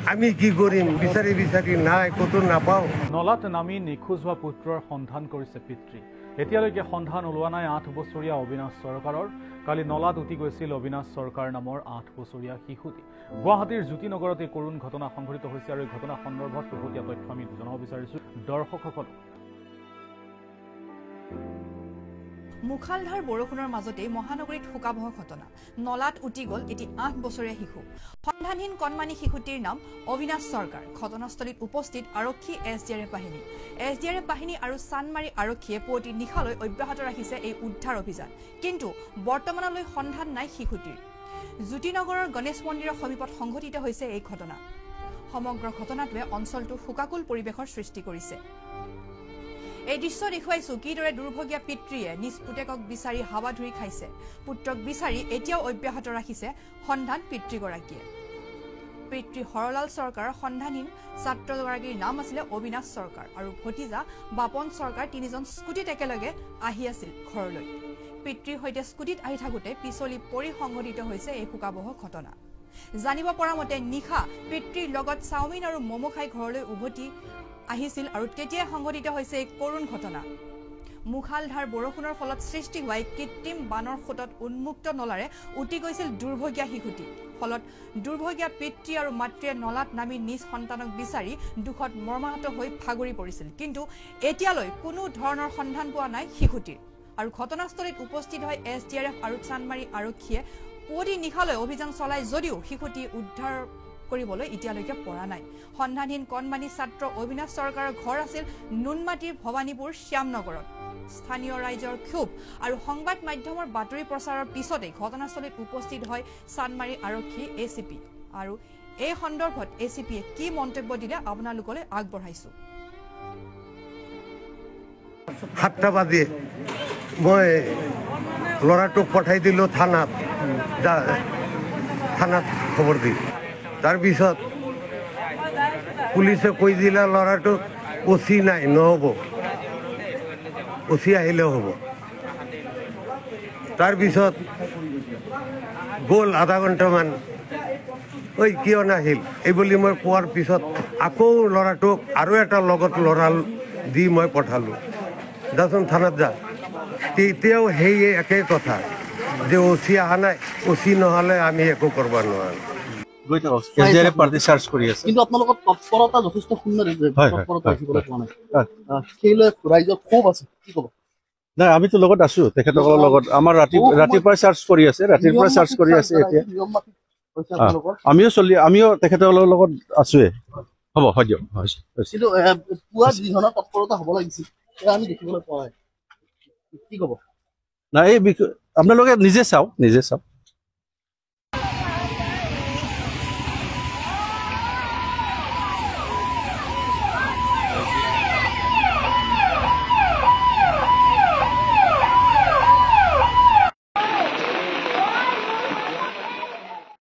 আমি কি কৰিম বিচাৰি বিচাৰি নাই ক'তো নাপাওঁ নলাত নামি নিখোজ হোৱা পুত্ৰৰ সন্ধান কৰিছে পিতৃ এতিয়ালৈকে সন্ধান ওলোৱা নাই 8 বছৰীয়া অবিনাশ চৰকাৰৰ কালি নলাত উটি গৈছিল অবিনাশ চৰকাৰ নামৰ 8 বছৰীয়া শিশুটি গুৱাহাটীৰ জ্যোতিনগৰত এই কৰুণ ঘটনা সংঘটিত হৈছে আৰু এই ঘটনা সন্দৰ্ভত শেহতীয়া তথ্য আমি জনাব বিচাৰিছোঁ দৰ্শকসকলক মুখালধাৰ বৰষুণৰ মাজতেই মহানগৰীত শোকাবহ ঘটনা নলাত উটি গ'ল এটি 8 বছৰীয়া শিশু সন্ধানহীন কণমানি শিশুটিৰ নাম অবিনাশ চৰকাৰ ঘটনাস্থলীত উপস্থিত আৰক্ষী এছডিআৰএফ বাহিনী আৰু চানমাৰী আৰক্ষীয়ে পুৱতি নিশালৈ অব্যাহত ৰাখিছে এই উদ্ধাৰ অভিযান কিন্তু বৰ্তমানলৈ সন্ধান নাই শিশুটিৰ জ্যোতিনগৰৰ গণেশ মন্দিৰৰ সমীপত সংঘটিত হৈছে এই ঘটনা সমগ্ৰ ঘটনাটোৱে অঞ্চলটোৰ শোকাকুল পৰিৱেশৰ সৃষ্টি কৰিছে এই দৃশ্য দেখুৱাইছো কিদৰে দুৰ্ভগীয়া পিতৃয়ে নিজ পুতেকক বিচাৰি হাৱা ধৰি খাইছে পুত্ৰক বিচাৰি এতিয়াও অব্যাহত ৰাখিছে সন্ধান পিতৃগৰাকীয়ে পিতৃ হৰলাল চৰকাৰৰ সন্ধানহীন ছাত্ৰগৰাকীৰ নাম আছিলে অবিনাশ চৰকাৰ আৰু ভতিজা বাপন চৰকাৰ তিনিজন স্কুটিত একেলগে আহি আছিল ঘৰলৈ পিতৃৰ সৈতে স্কুটিত আহি থাকোঁতে পিছলি পৰি সংঘটিত হৈছে এই শোকাবহ ঘটনা জানিব পৰা মতে নিশা পিতৃৰ লগত চাওমিন আৰু মমো খাই ঘৰলৈ উভতি আহিছিল আৰু তেতিয়াই সংঘটিত হৈছে এই কৰুণ ঘটনা মুখালধাৰ বৰষুণৰ ফলত সৃষ্টি হোৱা কৃত্ৰিম বানৰ সোঁতত উন্মুক্ত নলাৰে উটি গৈছিল দুৰ্ভগীয়া শিশুটি ফলত দুৰ্ভগীয়া পিতৃ আৰু মাতৃয়ে নলাত নামি নিজ সন্তানক বিচাৰি দুখত মৰ্মাহত হৈ ভাগৰি পৰিছিল কিন্তু এতিয়ালৈ কোনো ধৰণৰ সন্ধান পোৱা নাই শিশুটিৰ আৰু ঘটনাস্থলীত উপস্থিত হয় এছডিআৰএফ আৰু চানমাৰী আৰক্ষীয়ে পুৱতি নিশালৈ অভিযান চলাই যদিও শিশুটি উদ্ধাৰ কৰিবলৈ এতিয়ালৈকে পৰা নাই সন্ধানহীন কণমানি ছাত্ৰ অবিনাশ চৰকাৰৰ ঘৰ আছিল নুনমাটিৰ ভৱানীপুৰ শ্যামনগৰত স্থানীয় ৰাইজৰ ক্ষোভ আৰু সংবাদ মাধ্যমৰ বাতৰি প্ৰচাৰৰ পিছতে ঘটনাস্থলীত উপস্থিত হয় চানমাৰী আৰক্ষী এচিপি আৰু এই সন্দৰ্ভত এচিপিয়ে কি মন্তব্য দিলে আপোনালোকলৈ আগবঢ়াইছো 7টা বাজে মই ল'ৰাটোক পঠাই দিলোঁ থানাত খবৰ দি তাৰপিছত পুলিচে কৈ দিলে ল'ৰাটোক অচি নাই নহ'ব অচি আহিলেও হ'ব তাৰপিছত গ'ল আধা ঘণ্টামান ঐ কিয় নাহিল এই বুলি মই কোৱাৰ পিছত আকৌ ল'ৰাটোক আৰু এটা লগত ল'ৰা দি মই পঠালোঁ যাচোন থানাত যা তেতিয়াও সেই একেই কথা যে অচি অহা নাই অচি নহ'লে আমি একো কৰিব নোৱাৰোঁ কিন্তু আপোনালোকৰ তৎপৰতা যথেষ্ট সুন্দৰ নাই আমিতো লগত আছো তেখেতসকলৰ লগত আমাৰ ৰাতিপুৱাই চাৰ্চ কৰি আছে ৰাতিপুৱাই চাৰ্চ কৰি আছে এতিয়া আমিও তেখেতসকলৰ লগত আছোৱে হ'ব হয় দিয়ক কিন্তু পুৱা যি ধৰণৰ তৎপৰতা হ'ব লাগিছিল আমি দেখিবলৈ পোৱা নাই কি ক'ব নাই এই বিষয়ে আপোনালোকে নিজে চাওক